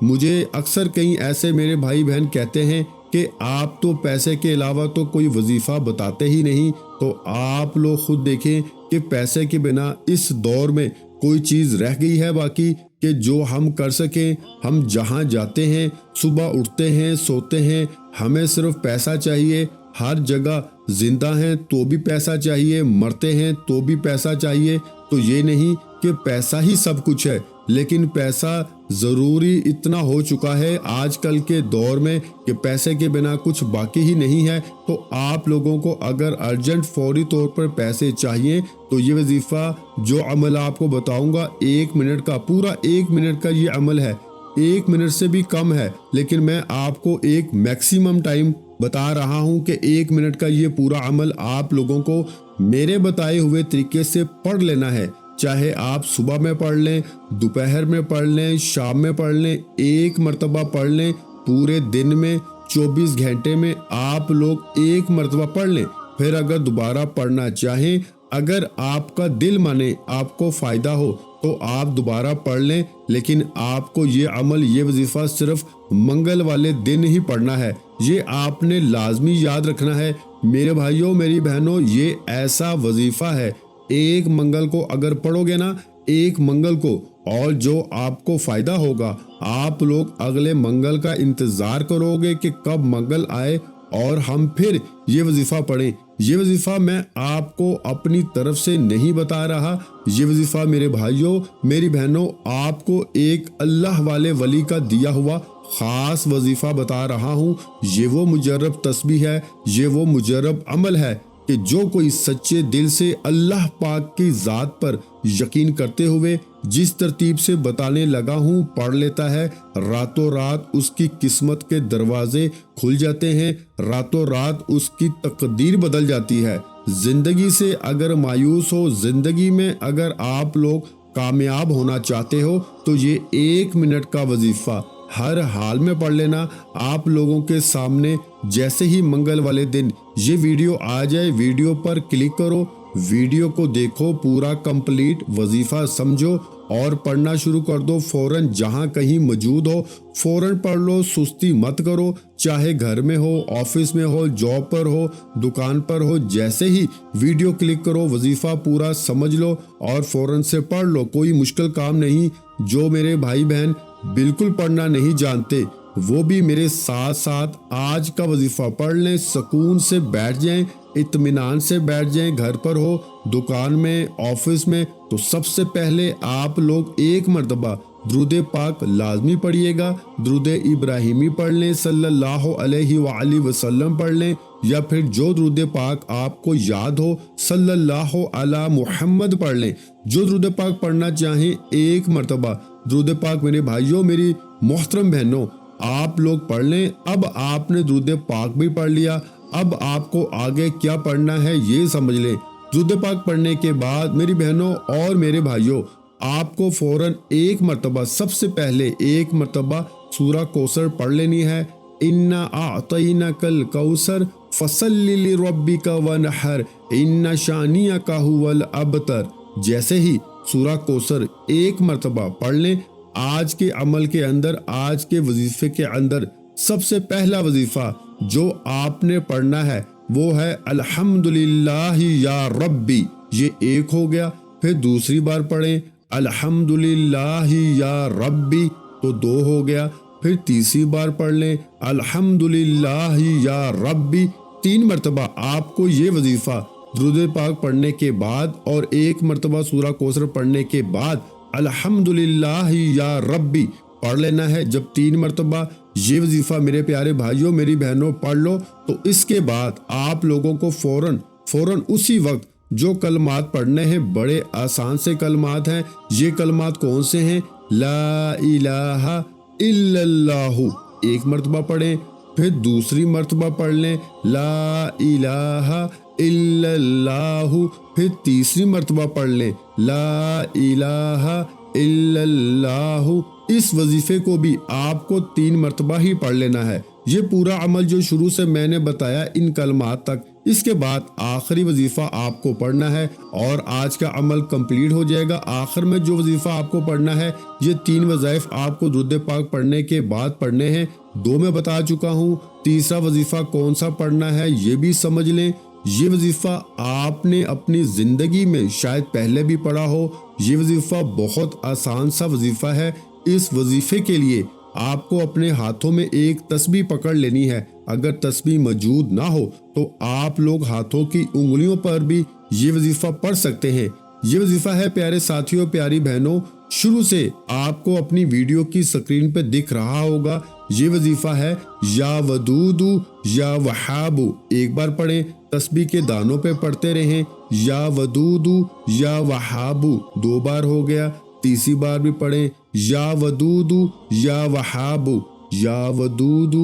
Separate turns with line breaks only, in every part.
مجھے اکثر کئی ایسے میرے بھائی بہن کہتے ہیں کہ آپ تو پیسے کے علاوہ تو کوئی وظیفہ بتاتے ہی نہیں، تو آپ لوگ خود دیکھیں کہ پیسے کے بنا اس دور میں کوئی چیز رہ گئی ہے باقی کہ جو ہم کر سکیں؟ ہم جہاں جاتے ہیں، صبح اٹھتے ہیں، سوتے ہیں، ہمیں صرف پیسہ چاہیے، ہر جگہ زندہ ہیں تو بھی پیسہ چاہیے، مرتے ہیں تو بھی پیسہ چاہیے۔ تو یہ نہیں کہ پیسہ ہی سب کچھ ہے، لیکن پیسہ ضروری اتنا ہو چکا ہے آج کل کے دور میں کہ پیسے کے بنا کچھ باقی ہی نہیں ہے۔ تو آپ لوگوں کو اگر ارجنٹ فوری طور پر پیسے چاہیے تو یہ وظیفہ جو عمل آپ کو بتاؤں گا 1 منٹ کا، پورا 1 منٹ کا یہ عمل ہے، 1 منٹ سے بھی کم ہے، لیکن میں آپ کو ایک میکسیمم ٹائم بتا رہا ہوں کہ 1 منٹ کا یہ پورا عمل آپ لوگوں کو میرے بتائے ہوئے طریقے سے پڑھ لینا ہے۔ چاہے آپ صبح میں پڑھ لیں، دوپہر میں پڑھ لیں، شام میں پڑھ لیں، 1 مرتبہ پڑھ لیں، پورے دن میں 24 گھنٹے میں آپ لوگ 1 مرتبہ پڑھ لیں۔ پھر اگر دوبارہ پڑھنا چاہیں، اگر آپ کا دل مانے، آپ کو فائدہ ہو تو آپ دوبارہ پڑھ لیں، لیکن آپ کو یہ عمل، یہ وظیفہ صرف منگل والے دن ہی پڑھنا ہے۔ یہ آپ نے لازمی یاد رکھنا ہے میرے بھائیوں، میری بہنوں، یہ ایسا وظیفہ ہے، 1 منگل کو اگر پڑھو گے نا، 1 منگل کو، اور جو آپ کو فائدہ ہوگا، آپ لوگ اگلے منگل کا انتظار کرو گے کہ کب منگل آئے اور ہم پھر یہ وظیفہ پڑھیں۔ یہ وظیفہ میں آپ کو اپنی طرف سے نہیں بتا رہا، یہ وظیفہ میرے بھائیوں، میری بہنوں، آپ کو ایک اللہ والے ولی کا دیا ہوا خاص وظیفہ بتا رہا ہوں۔ یہ وہ مجرب تسبیح ہے، یہ وہ مجرب عمل ہے کہ جو کوئی سچے دل سے اللہ پاک کی ذات پر یقین کرتے ہوئے جس ترتیب سے بتانے لگا ہوں پڑھ لیتا ہے، راتوں رات اس کی قسمت کے دروازے کھل جاتے ہیں، راتوں رات اس کی تقدیر بدل جاتی ہے۔ زندگی سے اگر مایوس ہو، زندگی میں اگر آپ لوگ کامیاب ہونا چاہتے ہو تو یہ 1 منٹ کا وظیفہ ہر حال میں پڑھ لینا۔ آپ لوگوں کے سامنے جیسے ہی منگل والے دن یہ ویڈیو آ جائے، ویڈیو پر کلک کرو، ویڈیو کو دیکھو، پورا کمپلیٹ وظیفہ سمجھو اور پڑھنا شروع کر دو۔ فوراً جہاں کہیں موجود ہو فوراً پڑھ لو، سستی مت کرو، چاہے گھر میں ہو، آفس میں ہو، جاب پر ہو، دکان پر ہو، جیسے ہی ویڈیو کلک کرو وظیفہ پورا سمجھ لو اور فوراً سے پڑھ لو۔ کوئی مشکل کام نہیں۔ جو میرے بھائی بہن بالکل پڑھنا نہیں جانتے وہ بھی میرے ساتھ ساتھ آج کا وظیفہ پڑھ لیں، سکون سے بیٹھ جائیں، اطمینان سے بیٹھ جائیں، گھر پر ہو، دکان میں، آفس میں۔ تو سب سے پہلے آپ لوگ 1 مرتبہ درود پاک لازمی پڑھیے گا، درود ابراہیمی پڑھ لیں، صلی اللہ علیہ وآلہ وسلم پڑھ لیں، یا پھر جو درود پاک آپ کو یاد ہو صلی اللہ علی محمد پڑھ لیں۔ جو درود پاک پڑھنا چاہیں 1 مرتبہ درود پاک میرے بھائیوں، میری محترم بہنوں، آپ لوگ پڑھ لیں۔ اب آپ نے درود پاک بھی پڑھ لیا، اب آپ کو آگے کیا پڑھنا ہے یہ سمجھ لیں۔ درود پاک پڑھنے کے بعد میری بہنوں اور میرے بھائیوں، آپ کو فوراً 1 مرتبہ، سب سے پہلے 1 مرتبہ سورہ کوثر پڑھ لینی ہے۔ اِنَّا أَعْطَيْنَاكَ الْكَوْثَرَ فَصَلِّ لِرَبِّكَ وَانْحَرْ إِنَّ شَانِئَكَ هُوَ الْأَبْتَرُ۔ جیسے ہی سورہ کوثر 1 مرتبہ پڑھ لیں، آج کے عمل کے اندر، آج کے وظیفے کے اندر سب سے پہلا وظیفہ جو آپ نے پڑھنا ہے وہ ہے الحمدللہ یا ربی، یہ 1 ہو گیا۔ پھر دوسری بار پڑھیں الحمدللہ یا ربی، تو 2 ہو گیا۔ پھر تیسری بار پڑھ لیں الحمدللہ یا ربی، 3 مرتبہ آپ کو یہ وظیفہ درود پاک پڑھنے کے بعد اور 1 مرتبہ سورہ کوثر پڑھنے کے بعد الحمدللہ یا ربی پڑھ لینا ہے۔ جب 3 مرتبہ یہ وظیفہ میرے پیارے بھائیوں، میری بہنوں پڑھ لو تو اس کے بعد آپ لوگوں کو فوراً اسی وقت جو کلمات پڑھنے ہیں، بڑے آسان سے کلمات ہیں۔ یہ کلمات کون سے ہیں؟ لا الہ الا اللہ 1 مرتبہ پڑھیں، پھر دوسری مرتبہ پڑھ لیں لا الہ الا اللہ، پھر تیسری مرتبہ پڑھ لیں لا الہ الا اللہ۔ اس وظیفے کو بھی آپ کو 3 مرتبہ ہی پڑھ لینا ہے۔ یہ پورا عمل جو شروع سے میں نے بتایا ان کلمات تک، اس کے بعد آخری وظیفہ آپ کو پڑھنا ہے اور آج کا عمل کمپلیٹ ہو جائے گا۔ آخر میں جو وظیفہ آپ کو پڑھنا ہے، یہ 3 وظائف آپ کو درود پاک پڑھنے کے بعد پڑھنے ہیں، 2 میں بتا چکا ہوں۔ تیسرا وظیفہ کون سا پڑھنا ہے یہ بھی سمجھ لیں۔ یہ وظیفہ آپ نے اپنی زندگی میں شاید پہلے بھی پڑھا ہو۔ یہ وظیفہ بہت آسان سا وظیفہ ہے۔ اس وظیفے کے لیے آپ کو اپنے ہاتھوں میں ایک تسبیح پکڑ لینی ہے۔ اگر تسبیح موجود نہ ہو تو آپ لوگ ہاتھوں کی انگلیوں پر بھی یہ وظیفہ پڑھ سکتے ہیں۔ یہ وظیفہ ہے پیارے ساتھیوں، پیاری بہنوں، شروع سے آپ کو اپنی ویڈیو کی سکرین پہ دکھ رہا ہوگا۔ یہ وظیفہ ہے یا ودود یا وہاب۔ ایک بار پڑھیں، تسبیح کے دانوں پہ پڑھتے رہیں، یا ودود یا وہاب، 2 بار ہو گیا۔ تیسری بار بھی پڑھیں، یا ودود یا وہاب، یا ودود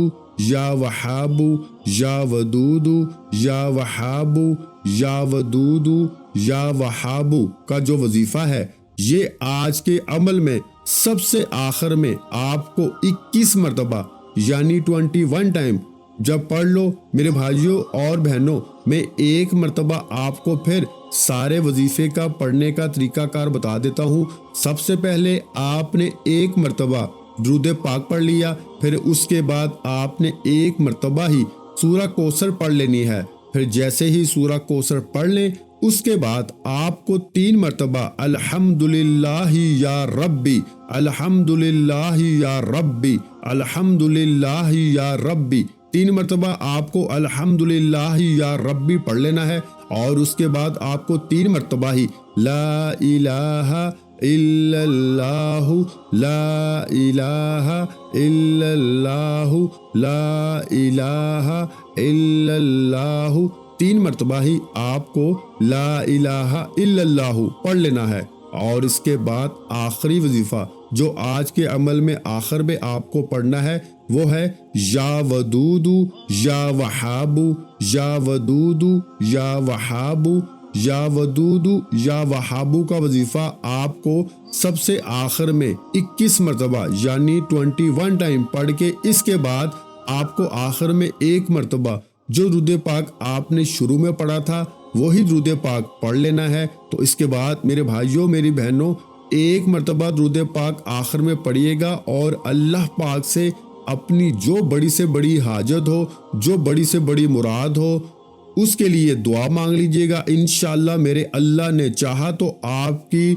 یا وہاب، یا ودود یا وہاب، یا ودود یا وہاب کا جو وظیفہ ہے، یہ آج کے عمل میں سب سے آخر میں آپ کو 21 مرتبہ یعنی 21 ٹائم جب پڑھ لو میرے بھائیوں اور بہنوں، میں ایک مرتبہ آپ کو پھر سارے وظیفے کا پڑھنے کا طریقہ کار بتا دیتا ہوں۔ سب سے پہلے آپ نے ایک مرتبہ درود پاک پڑھ لیا، پھر اس کے بعد آپ نے ایک مرتبہ ہی سورہ کوثر پڑھ لینی ہے۔ پھر جیسے ہی سورہ کوثر پڑھ لیں، اس کے بعد آپ کو 3 مرتبہ الحمدللہ یا ربی، الحمدللہ یا ربی، الحمدللہ یا ربی، 3 مرتبہ آپ کو الحمدللہ یا ربی پڑھ لینا ہے۔ اور اس کے بعد آپ کو 3 مرتبہ ہی لا الہ الا اللہ، لا الہ الا اللہ، لا الہ الا اللہ، 3 مرتبہ ہی آپ کو لا الہ الا اللہ پڑھ لینا ہے۔ اور اس کے بعد آخری وظیفہ جو آج کے عمل میں آخر میں آپ کو پڑھنا ہے، وہ ہے یا ودود یا وہاب، یا ودود یا وہاب، یا ودود یا وہاب کا وظیفہ آپ کو سب سے آخر میں 21 مرتبہ یعنی 21 ٹائم پڑھ کے، اس کے بعد آپ کو آخر میں ایک مرتبہ جو درود پاک آپ نے شروع میں پڑھا تھا وہی درود پاک پڑھ لینا ہے۔ تو اس کے بعد میرے بھائیوں، میری بہنوں، ایک مرتبہ درود پاک آخر میں پڑھیے گا اور اللہ پاک سے اپنی جو بڑی سے بڑی حاجت ہو، جو بڑی سے بڑی مراد ہو، اس کے لیے دعا مانگ لیجئے گا۔ انشاءاللہ میرے اللہ نے چاہا تو آپ کی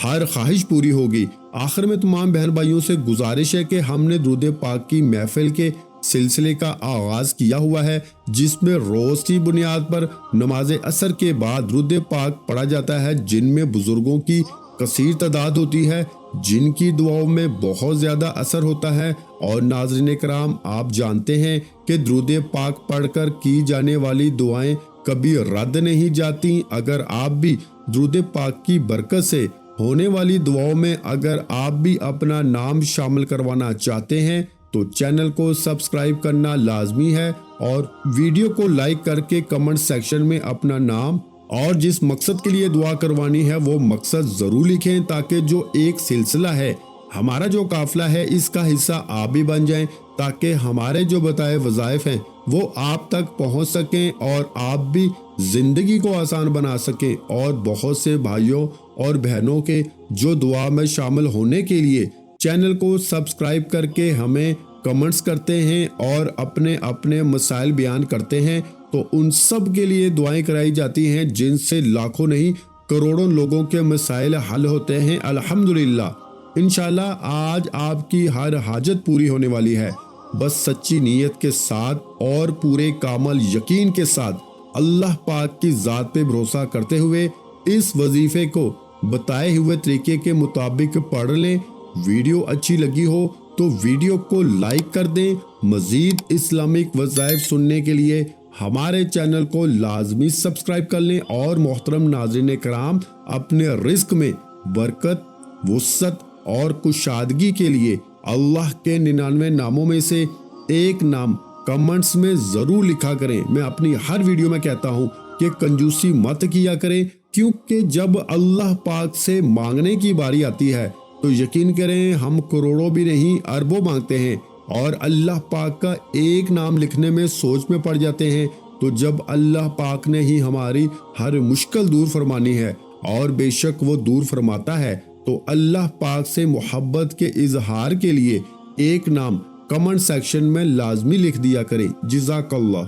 ہر خواہش پوری ہوگی۔ آخر میں تمام بہن بھائیوں سے گزارش ہے کہ ہم نے درود پاک کی محفل کے سلسلے کا آغاز کیا ہوا ہے، جس میں روز کی بنیاد پر نماز عصر کے بعد درود پاک پڑھا جاتا ہے، جن میں بزرگوں کی کثیر تعداد ہوتی ہے، جن کی دعاؤں میں بہت زیادہ اثر ہوتا ہے۔ اور ناظرین کرام، آپ جانتے ہیں کہ درود پاک پڑھ کر کی جانے والی دعائیں کبھی رد نہیں جاتی۔ اگر آپ بھی درود پاک کی برکت سے ہونے والی دعاؤں میں اگر آپ بھی اپنا نام شامل کروانا چاہتے ہیں تو چینل کو سبسکرائب کرنا لازمی ہے، اور ویڈیو کو لائک کر کے کمنٹ سیکشن میں اپنا نام اور جس مقصد کے لیے دعا کروانی ہے وہ مقصد ضرور لکھیں، تاکہ جو ایک سلسلہ ہے، ہمارا جو قافلہ ہے، اس کا حصہ آپ بھی بن جائیں، تاکہ ہمارے جو بتائے وظائف ہیں وہ آپ تک پہنچ سکیں اور آپ بھی زندگی کو آسان بنا سکیں۔ اور بہت سے بھائیوں اور بہنوں کے جو دعا میں شامل ہونے کے لیے چینل کو سبسکرائب کر کے ہمیں کمنٹس کرتے ہیں اور اپنے اپنے مسائل بیان کرتے ہیں، تو ان سب کے لیے دعائیں کرائی جاتی ہیں، جن سے لاکھوں نہیں کروڑوں لوگوں کے مسائل حل ہوتے ہیں الحمدللہ۔ انشاءاللہ آج آپ کی ہر حاجت پوری ہونے والی ہے، بس سچی نیت کے ساتھ اور پورے کامل یقین کے ساتھ اللہ پاک کی ذات پہ بھروسہ کرتے ہوئے اس وظیفے کو بتائے ہوئے طریقے کے مطابق پڑھ لیں۔ ویڈیو اچھی لگی ہو تو ویڈیو کو لائک کر دیں۔ مزید اسلامک وظائف سننے کے لیے ہمارے چینل کو لازمی سبسکرائب کر لیں۔ اور محترم ناظرین کرام، اپنے رزق میں برکت، وسعت اور کشادگی کے لیے اللہ کے 99 ناموں میں سے ایک نام کمنٹس میں ضرور لکھا کریں۔ میں اپنی ہر ویڈیو میں کہتا ہوں کہ کنجوسی مت کیا کریں، کیونکہ جب اللہ پاک سے مانگنے کی باری آتی ہے تو یقین کریں ہم کروڑوں بھی نہیں اربوں مانگتے ہیں، اور اللہ پاک کا ایک نام لکھنے میں سوچ میں پڑ جاتے ہیں تو جب اللہ پاک نے ہی ہماری ہر مشکل دور فرمانی ہے، اور بے شک وہ دور فرماتا ہے، تو اللہ پاک سے محبت کے اظہار کے لیے ایک نام کمنٹ سیکشن میں لازمی لکھ دیا کرے۔ جزاک اللہ۔